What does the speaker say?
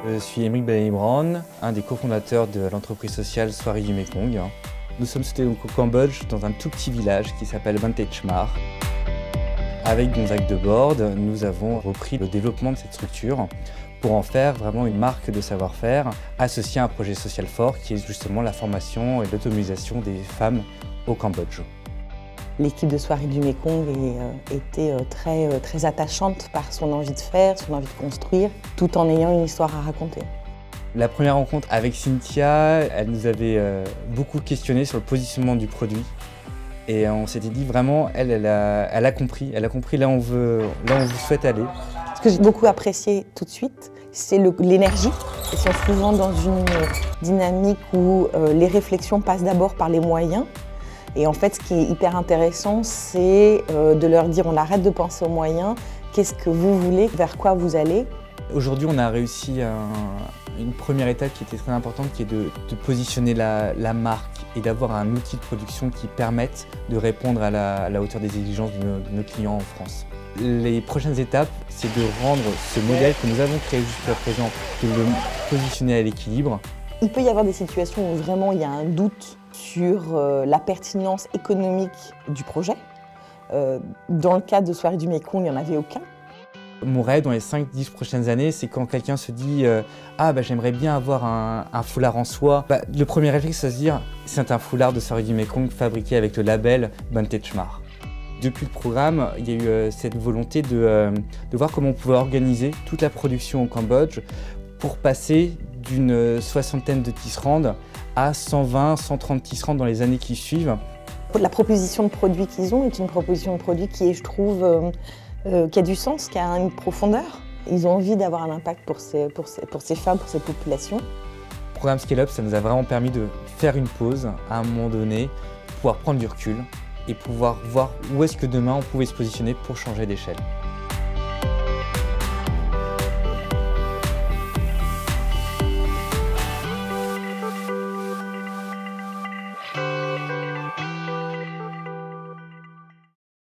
Je suis Émeric Bailly-Brown, un des cofondateurs de l'entreprise sociale Soirée du Mekong. Nous sommes situés au Cambodge, dans un tout petit village qui s'appelle Ban Tech Mar. Avec Gonzague de Borde, nous avons repris le développement de cette structure pour en faire vraiment une marque de savoir-faire associée à un projet social fort qui est justement la formation et l'autonomisation des femmes au Cambodge. L'équipe de Soirée du Mekong était très attachante par son envie de faire, son envie de construire, tout en ayant une histoire à raconter. La première rencontre avec Cynthia, elle nous avait beaucoup questionné sur le positionnement du produit. Et on s'était dit vraiment, elle a compris là où on veut souhaite aller. Ce que j'ai beaucoup apprécié tout de suite, c'est l'énergie. Ils sont souvent dans une dynamique où les réflexions passent d'abord par les moyens. Et en fait, ce qui est hyper intéressant, c'est de leur dire on arrête de penser aux moyens, qu'est-ce que vous voulez, vers quoi vous allez. Aujourd'hui, on a réussi une première étape qui était très importante, qui est de positionner la marque et d'avoir un outil de production qui permette de répondre à la hauteur des exigences de nos clients en France. Les prochaines étapes, c'est de rendre ce modèle que nous avons créé jusqu'à présent, de le positionner à l'équilibre. Il peut y avoir des situations où vraiment il y a un doute sur la pertinence économique du projet. Dans le cas de Soirée du Mekong, il n'y en avait aucun. Mon rêve dans les 5-10 prochaines années, c'est quand quelqu'un se dit j'aimerais bien avoir un foulard en soie. Le premier réflexe, c'est de se dire c'est un foulard de Soirée du Mekong fabriqué avec le label Ban Tech Mar. Depuis le programme, il y a eu cette volonté de voir comment on pouvait organiser toute la production au Cambodge pour passer d'une soixantaine de tisserandes à 120, 130 tisserandes dans les années qui suivent. La proposition de produit qu'ils ont est une proposition de produit qui est, je trouve, qui a du sens, qui a une profondeur. Ils ont envie d'avoir un impact pour ces femmes, pour ces populations. Le programme Scale Up, ça nous a vraiment permis de faire une pause à un moment donné, pouvoir prendre du recul et pouvoir voir où est-ce que demain on pouvait se positionner pour changer d'échelle.